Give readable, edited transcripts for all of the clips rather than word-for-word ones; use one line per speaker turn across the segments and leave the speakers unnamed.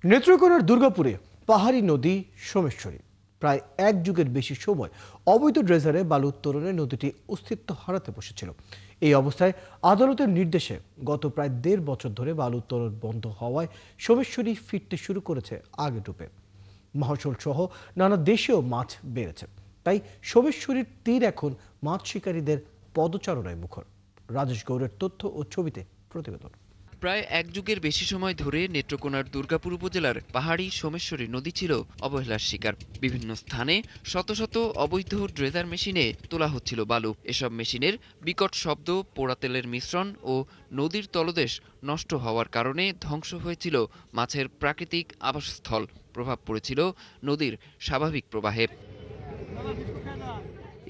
নেত্রকোনার দুর্গাপুরে পাহাড়ি নদী সোমেশ্বরী প্রায় এক যুগের বেশি সময় অবৈধ ড্রেজারে বালু উত্তোলনে নদীটি অস্তিত্ব হারাতে বসেছিল। এই অবস্থায় আদালতের নির্দেশে গত প্রায় ১.৫ বছর ধরে বালু উত্তোলন বন্ধ হওয়ায় সোমেশ্বরী ফিরতে শুরু করেছে আগে রূপে। মহাশোল সহ নানা দেশেও মাছ বেড়েছে, তাই সোমেশ্বরীর তীর এখন মাছ শিকারীদের পদচারণায় মুখর। রাজেশ গৌড়ের তথ্য ও ছবিতে প্রতিবেদন।
প্রায় এক যুগের বেশি সময় ধরে নেত্রকোনার দুর্গাপুর উপজেলার পাহাড়ি সোমেশ্বরী নদী ছিল অবহেলার শিকার। বিভিন্ন স্থানে শত শত অবৈধ ড্রেজার মেশিনে তোলা হচ্ছিল বালু। এসব মেশিনের বিকট শব্দ, পোড়া তেলের মিশ্রণ ও নদীর তলদেশ নষ্ট হওয়ার কারণে ধ্বংস হয়েছিল মাছের প্রাকৃতিক আবাসস্থল। প্রভাব পড়েছিল নদীর স্বাভাবিক প্রবাহে।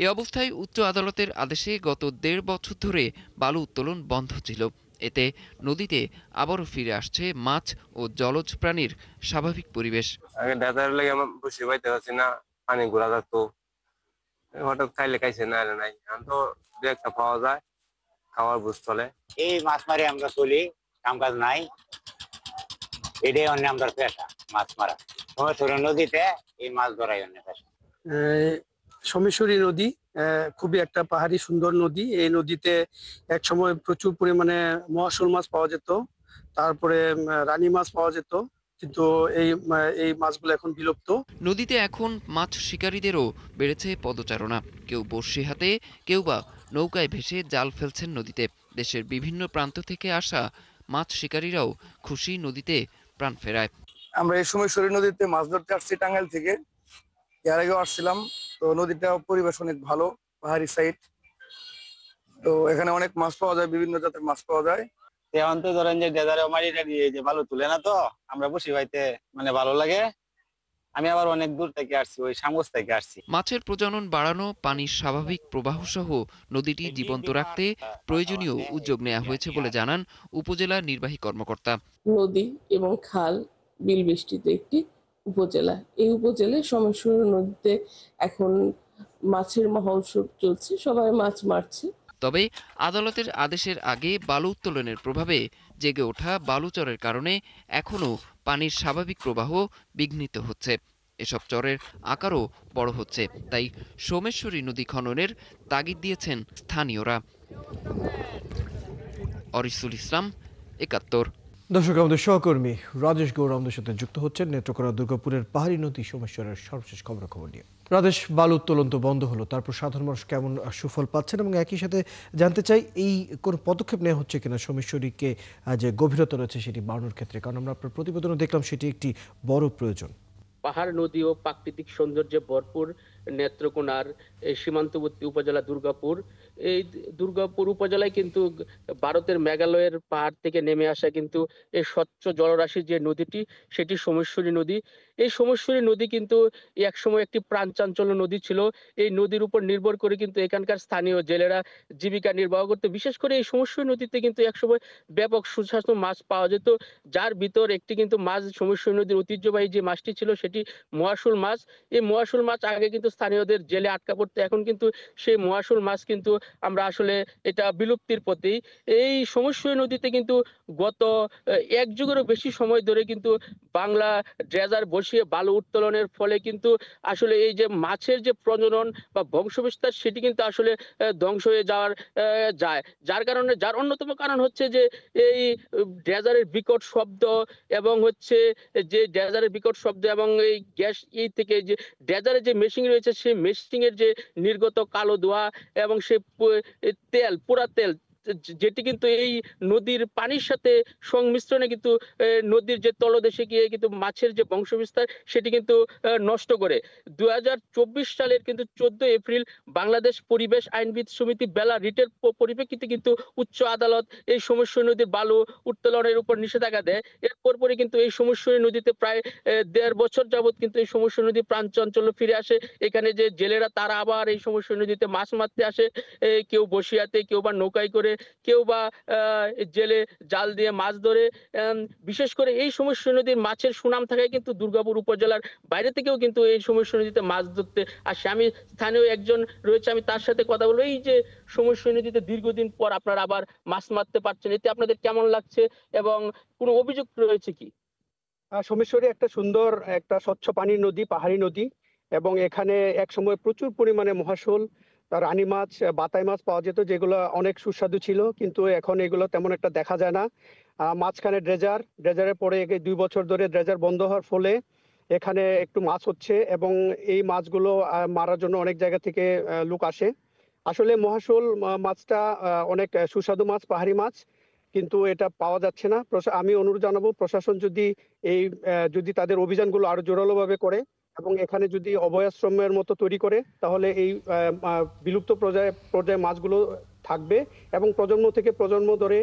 এ অবস্থায় উচ্চ আদালতের আদেশে গত ১.৫ বছর ধরে বালু উত্তোলন বন্ধ ছিল। এতে নদীতে আবারও ফিরে আসছে মাছ ও জলজ প্রাণীর স্বাভাবিক পরিবেশ।
আগে দাদার লাগে আমার বসে পাইতে পারছি না, পানি ঘোরা যাতো, হঠাৎ খাইলে খাইছে না হলে নাই। এখন তো দু একটা পাওয়া যায়, খাওয়ার বুঝ চলে।
এই মাছ মারি আমরা চলি, কাম কাজ নাই, এটাই অন্য আমাদের পেশা, মাছ মারা। সোমেশ্বরী নদীতে এই মাছ ধরাই অন্য পেশা।
সোমেশ্বরী নদী খুবই একটা পাহাড়ি সুন্দর নদী। এই নদীতে এক সময় প্রচুর পরিমাণে মহাশোল মাছ পাওয়া যেত, তারপরে রানী মাছ পাওয়া যেত, কিন্তু এই মাছগুলো এখন বিলুপ্ত।
নদীতে এখন মাছ শিকারীদেরও বেড়েছে পদচারণা। কেউ বড়শি হাতে, কেউ বা নৌকায় ভেসে জাল ফেলছেন নদীতে। দেশের বিভিন্ন প্রান্ত থেকে আসা মাছ শিকারীরাও খুশি নদীতে প্রাণ ফেরায়।
আমরা এই সোমেশ্বরী নদীতে মাছ ধরতে আসছি টাঙ্গাইল থেকে, এর আগেও আসছিলাম। তো নদীটা পরিবেশ অনেক ভালো, পাহাড়ি সাইড। তো এখানে অনেক মাছ পাওয়া যায়, বিভিন্ন জাতের মাছ পাওয়া যায়।
এখন তো ধরেন যে ডেজারে মারিটা দিয়ে যে বালু তুলে না, তো আমরা বসি ভাইতে মানে ভালো লাগে। আমি আবার অনেক দূর থেকে আসছি, ওই সামগজ থেকে আসছি।
মাছের প্রজনন বাড়ানো, পানির স্বাভাবিক প্রবাহ সহ নদীটি জীবন্ত রাখতে প্রয়োজনীয় উদ্যোগ নেওয়া হয়েছে বলে জানান উপজেলা নির্বাহী কর্মকর্তা।
নদী এবং খাল বিল বেষ্টিত একটি উপজেলা। এই উপজেলায় সোমেশ্বরী নদীতে এখন মাছের মহোৎসব চলছে, সবাই মাছ মারছে।
তবে আদালতের আদেশের আগে বালু উত্তোলনের প্রভাবে জেগে ওঠা বালুচরের কারণে এখনও পানির স্বাভাবিক প্রবাহ বিঘ্নিত হচ্ছে। এসব চরের আকারও বড় হচ্ছে, তাই সোমেশ্বরী নদী খননের তাগিদ দিয়েছেন স্থানীয়রা। অরিসুল ইসলাম, ৭১।
দর্শক, আমাদের সহকর্মী রাজেশ গৌড় আমাদের সাথে যুক্ত হচ্ছেন নেত্রকোনা দুর্গাপুরের পাহাড়ি নদী সোমেশ্বরের সর্বশেষ খবর নিয়ে। রাজেশ, বালু উত্তোলন তো বন্ধ হলো, তারপর সাধারণ মানুষ কেমন সুফল পাচ্ছেন, এবং একই সাথে জানতে চাই এই কোন পদক্ষেপ নেওয়া হচ্ছে কিনা সোমেশ্বরীকে যে গভীরতা রয়েছে সেটি বাড়ানোর ক্ষেত্রে, কারণ আমরা আপনার প্রতিবেদনে দেখলাম সেটি একটি বড় প্রয়োজন।
পাহাড়, নদী ও প্রাকৃতিক সৌন্দর্যে ভরপুর নেত্রকোনার সীমান্তবর্তী উপজেলা দুর্গাপুর। এই দুর্গাপুর উপজেলায় কিন্তু ভারতের মেঘালয়ের পাহাড় থেকে নেমে আসা কিন্তু এই স্বচ্ছ জলরাশির যে নদীটি, সেটি সোমেশ্বরী নদী। এই সোমেশ্বরী নদী কিন্তু একসময় একটি প্রাণচাঞ্চল্য নদী ছিল। এই নদীর উপর নির্ভর করে কিন্তু এখানকার স্থানীয় জেলেরা জীবিকা নির্বাহ করতে। বিশেষ করে এই সোমেশ্বরী নদীতে কিন্তু একসময় ব্যাপক সুস্বাস্থ্য মাছ পাওয়া যেত, যার ভিতর একটি কিন্তু মাছ, সোমেশ্বরী নদীর ঐতিহ্যবাহী যে মাছটি ছিল সেটি মহাশোল মাছ। এই মহাশোল মাছ আগে কিন্তু স্থানীয়দের জেলে আটকা পড়তো, এখন কিন্তু সেই মহাশোল মাছ কিন্তু আমরা আসলে এটা বিলুপ্তির পথেই। এই সোমেশ্বরী নদীতে কিন্তু গত এক যুগেরও বেশি সময় ধরে কিন্তু বাংলা ড্রেজার বসিয়ে বালু উত্তোলনের ফলে কিন্তু আসলে এই যে মাছের যে প্রজনন বা বংশবিস্তার, সেটি কিন্তু আসলে ধ্বংস হয়ে যাওয়ার যায়। যার অন্যতম কারণ হচ্ছে যে এই ড্রেজারের বিকট শব্দ, এবং হচ্ছে যে ড্রেজারের বিকট শব্দ এবং এই গ্যাস থেকে যে ড্রেজারের যে মেশিন রয়েছে, সেই মেশিং এর যে নির্গত কালো ধোঁয়া এবং সে তেল, পোড়া তেল, যেটি কিন্তু এই নদীর পানির সাথে সংমিশ্রণে কিন্তু নদীর যে তলদেশে গিয়ে কিন্তু মাছের যে বংশবিস্তার সেটি কিন্তু নষ্ট করে। ২০২৪ সালের কিন্তু ১৪ এপ্রিল বাংলাদেশ পরিবেশ আইনবিদ সমিতি বেলা রিটের পরিপ্রেক্ষিতে কিন্তু উচ্চ আদালত এই সোমেশ্বরী নদীর বালু উত্তোলনের উপর নিষেধাজ্ঞা দেয়। এর পরপরই কিন্তু এই সোমেশ্বরী নদীতে প্রায় ১.৫ বছর যাবত কিন্তু এই সোমেশ্বরী নদী প্রাণচাঞ্চল্য ফিরে আসে। এখানে যে জেলেরা তারা আবার এই সোমেশ্বরী নদীতে মাছ মারতে আসে, কেউ বসিয়াতে, কেউ বা নৌকায় করে, কেউ বা জেলে জাল দিয়ে মাছ ধরে। বিশেষ করে এই সোমেশ্বরী নদীর মাছের সুনাম থাকায় কিন্তু দুর্গাপুর উপজেলার বাইরে থেকেও কিন্তু এই সোমেশ্বরী নদীতে মাছ ধরতে আসে। আমি স্থানীয় একজন রয়েছে, আমি তার সাথে কথা বলবো। এই যে সোমেশ্বরী নদীতে দীর্ঘদিন পর আপনারা আবার মাছ মারতে পারছেন, এতে আপনাদের কেমন লাগছে এবং কোনো অভিযোগ রয়েছে কি?
সোমেশ্বরী একটা সুন্দর একটা স্বচ্ছ পানির নদী, পাহাড়ি নদী, এবং এখানে এক সময় প্রচুর পরিমাণে মহাশোল, রানী মাছ, বাতাই মাছ পাওয়া যেত, যেগুলো অনেক সুস্বাদু ছিল, কিন্তু এখন এগুলো তেমন একটা দেখা যায় না। মাঝখানে ড্রেজারের পরে 2 বছর ধরে ড্রেজার বন্ধ হওয়ার ফলে এখানে একটু মাছ হচ্ছে, এবং এই মাছগুলো মারার জন্য অনেক জায়গা থেকে লোক আসে। আসলে মহাশোল মাছটা অনেক সুস্বাদু মাছ, পাহাড়ি মাছ, কিন্তু এটা পাওয়া যাচ্ছে না। আমি অনুরোধ জানাবো প্রশাসন যদি তাদের অভিযানগুলো আরো জোরালোভাবে করে এবং এখানে যদি অভয়াশ্রমের মতো তৈরি করে, তাহলে এই বিলুপ্ত পর্যায়ে মাছগুলো থাকবে এবং প্রজন্ম থেকে প্রজন্ম ধরে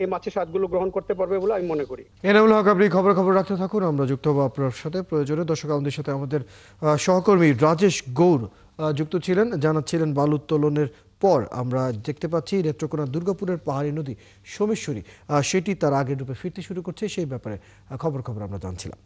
এই মাছের স্বাদগুলো গ্রহণ করতে পারবে বলে আমি মনে করি।
এনামুল হক, আপনি খবর রাখতে থাকুন, আমরা যুক্ত হবো আপনার সাথে প্রয়োজনে। দর্শক, আমাদের সাথে আমাদের সহকর্মী রাজেশ গৌর যুক্ত ছিলেন, জানাচ্ছিলেন বালু উত্তোলনের পর আমরা দেখতে পাচ্ছি নেত্রকোনা দুর্গাপুরের পাহাড়ি নদী সোমেশ্বরী সেটি তার আগের রূপে ফিরতে শুরু করছে, সেই ব্যাপারে খবর আমরা জানছিলাম।